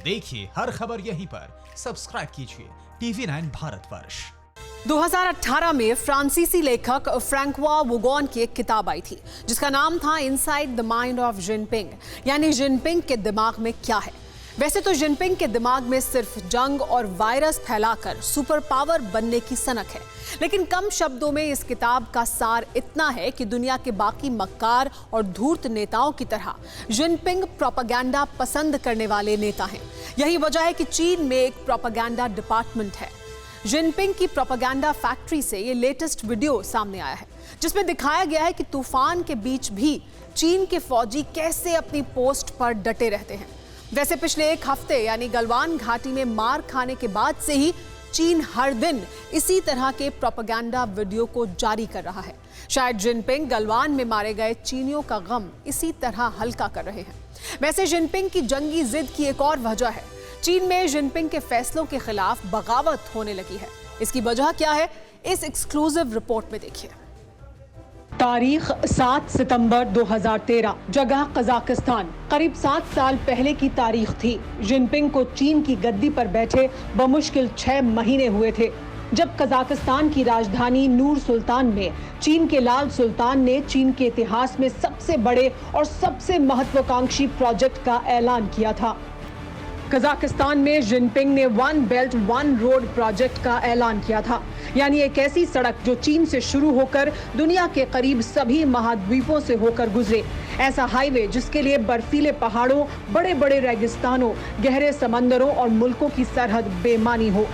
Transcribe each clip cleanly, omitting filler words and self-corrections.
देखिए हर खबर यहीं पर। सब्सक्राइब कीजिए TV9 भारतवर्ष। 2018 में फ्रांसीसी लेखक फ्रैंकोआ वुगॉन की एक किताब आई थी जिसका नाम था inside the mind of Jinping, यानी जिनपिंग के दिमाग में क्या है। वैसे तो जिनपिंग के दिमाग में सिर्फ जंग और वायरस फैलाकर सुपर पावर बनने की सनक है, लेकिन कम शब्दों में इस किताब का सार इतना है कि दुनिया के बाकी मक्कार और धूर्त नेताओं की तरह जिनपिंग प्रोपेगेंडा पसंद करने वाले नेता हैं। यही वजह है कि चीन में एक प्रोपेगेंडा डिपार्टमेंट है। जिनपिंग की प्रोपेगेंडा फैक्ट्री से ये लेटेस्ट वीडियो सामने आया है जिसमें दिखाया गया है कि तूफान के बीच भी चीन के फौजी कैसे अपनी पोस्ट पर डटे रहते हैं। वैसे पिछले एक हफ्ते यानी गलवान घाटी में मार खाने के बाद से ही चीन हर दिन इसी तरह के प्रोपेगेंडा वीडियो को जारी कर रहा है। शायद जिनपिंग गलवान में मारे गए चीनियों का गम इसी तरह हल्का कर रहे हैं। वैसे जिनपिंग की जंगी जिद की एक और वजह है, चीन में जिनपिंग के फैसलों के खिलाफ बगावत होने लगी है। इसकी वजह क्या है, इस एक्सक्लूसिव रिपोर्ट में देखिए। तारीख 7 सितंबर 2013, जगह कजाकिस्तान। करीब 7 साल पहले की तारीख थी। जिनपिंग को चीन की गद्दी पर बैठे बमुश्किल 6 महीने हुए थे जब कजाकिस्तान की राजधानी नूर सुल्तान में चीन के लाल सुल्तान ने चीन के इतिहास में सबसे बड़े और सबसे महत्वाकांक्षी प्रोजेक्ट का ऐलान किया था। कजाकिस्तान में जिनपिंग ने one belt one road project का ऐलान किया था, यानी एक ऐसी सड़क जो चीन से शुरू होकर दुनिया के करीब सभी महाद्वीपों से होकर गुजरे। ऐसा हाईवे जिसके लिए बर्फीले पहाड़ों, बड़े बड़े रेगिस्तानों, गहरे समंदरों और मुल्कों की सरहद बेमानी हो।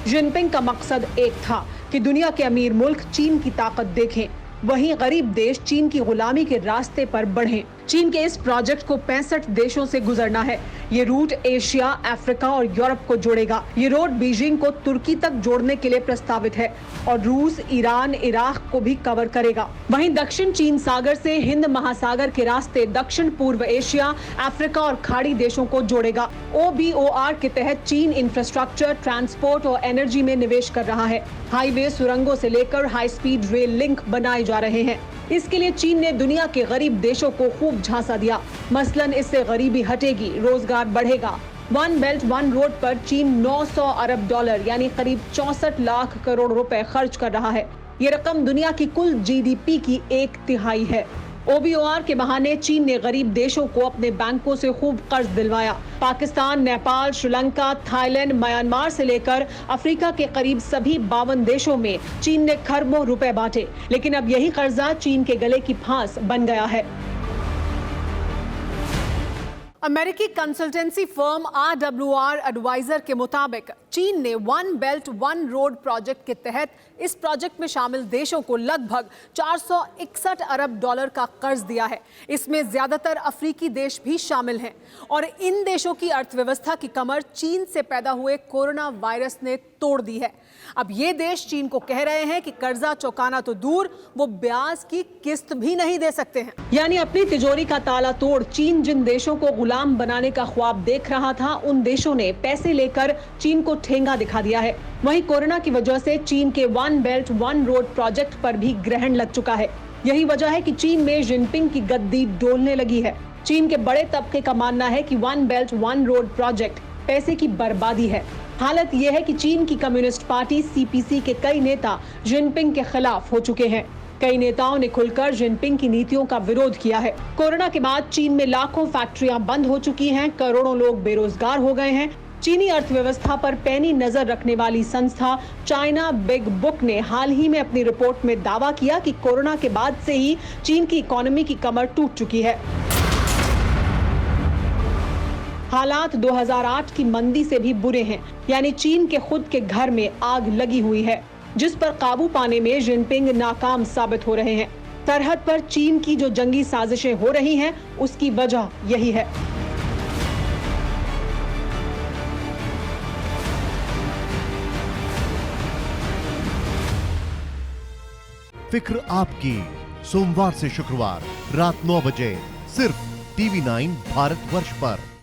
जिनपिंग का मकसद एक था कि दुनिया के अमीर मुल्क चीन की ताकत देखें, वहीं गरीब देश चीन की गुलामी के रास्ते पर बढ़ें। चीन के इस प्रोजेक्ट को 65 देशों से गुजरना है। ये रूट एशिया, अफ्रीका और यूरोप को जोड़ेगा। ये रोड बीजिंग को तुर्की तक जोड़ने के लिए प्रस्तावित है और रूस, ईरान, इराक को भी कवर करेगा। वहीं दक्षिण चीन सागर से हिंद महासागर के रास्ते दक्षिण पूर्व एशिया, अफ्रीका और खाड़ी देशों को जोड़ेगा। OBOR के तहत चीन इंफ्रास्ट्रक्चर, ट्रांसपोर्ट और एनर्जी में निवेश कर रहा है। हाईवे, सुरंगों से लेकर हाई स्पीड रेल लिंक बनाए जा रहे हैं। इसके लिए चीन ने दुनिया के गरीब देशों को खूब झांसा दिया। मसलन इससे गरीबी हटेगी, रोजगार बढ़ेगा। वन बेल्ट वन रोड पर चीन 900 अरब डॉलर यानी करीब 64 लाख करोड़ रुपए खर्च कर रहा है। ये रकम दुनिया की कुल GDP की 1/3 है। OBOR के बहाने चीन ने गरीब देशों को अपने बैंकों से खूब कर्ज दिलवाया। पाकिस्तान, नेपाल, श्रीलंका, थाईलैंड, म्यांमार से लेकर अफ्रीका के करीब सभी 52 देशों में चीन ने खरबों रुपए बांटे, लेकिन अब यही कर्जा चीन के गले की फांस बन गया है। अमेरिकी कंसल्टेंसी फर्म RWR एडवाइजर के मुताबिक चीन ने one belt one road project के तहत इस प्रोजेक्ट में शामिल देशों को लगभग 461 अरब डॉलर का कर्ज दिया है। इसमें ज्यादातर अफ्रीकी देश भी शामिल हैं और इन देशों की अर्थव्यवस्था की कमर चीन से पैदा हुए कोरोना वायरस ने तोड़ दी है। अब ये देश चीन को कह रहे हैं कि कर्जा चुकाना तो दूर, वो ब्याज की किस्त भी नहीं दे सकते हैं। यानी अपनी तिजोरी का ताला तोड़ चीन जिन देशों को गुलाम बनाने का ख्वाब देख रहा था, उन देशों ने पैसे लेकर चीन को ठेंगा दिखा दिया है। वहीं कोरोना की वजह से चीन के one belt one road project पर भी ग्रहण लग चुका है। यही वजह है कि चीन में जिनपिंग की गद्दी डोलने लगी है। चीन के बड़े तबके का मानना है कि one belt one road project पैसे की बर्बादी है। हालत यह है कि चीन की कम्युनिस्ट पार्टी CPC के कई नेता जिनपिंग के खिलाफ हो चुके हैं। कई नेताओं ने खुलकर जिनपिंग की नीतियों का विरोध किया है। कोरोना के बाद चीन में लाखों फैक्ट्रियां बंद हो चुकी हैं, करोड़ों लोग बेरोजगार हो गए हैं। चीनी अर्थव्यवस्था पर पैनी नजर रखने वाली संस्था चाइना बिग बुक ने हाल ही में अपनी रिपोर्ट में दावा किया कि कोरोना के बाद से ही चीन की इकोनॉमी की कमर टूट चुकी है। हालात 2008 की मंदी से भी बुरे हैं, यानी चीन के खुद के घर में आग लगी हुई है, जिस पर काबू पाने में जिनपिंग नाकाम साबित हो रहे हैं। सरहद पर चीन की जो जंगी साजिशें हो रही हैं, उसकी वजह यही है। फिक्र आपकी, सोमवार से शुक्रवार रात 9 बजे सिर्फ TV9 भारतवर्ष पर।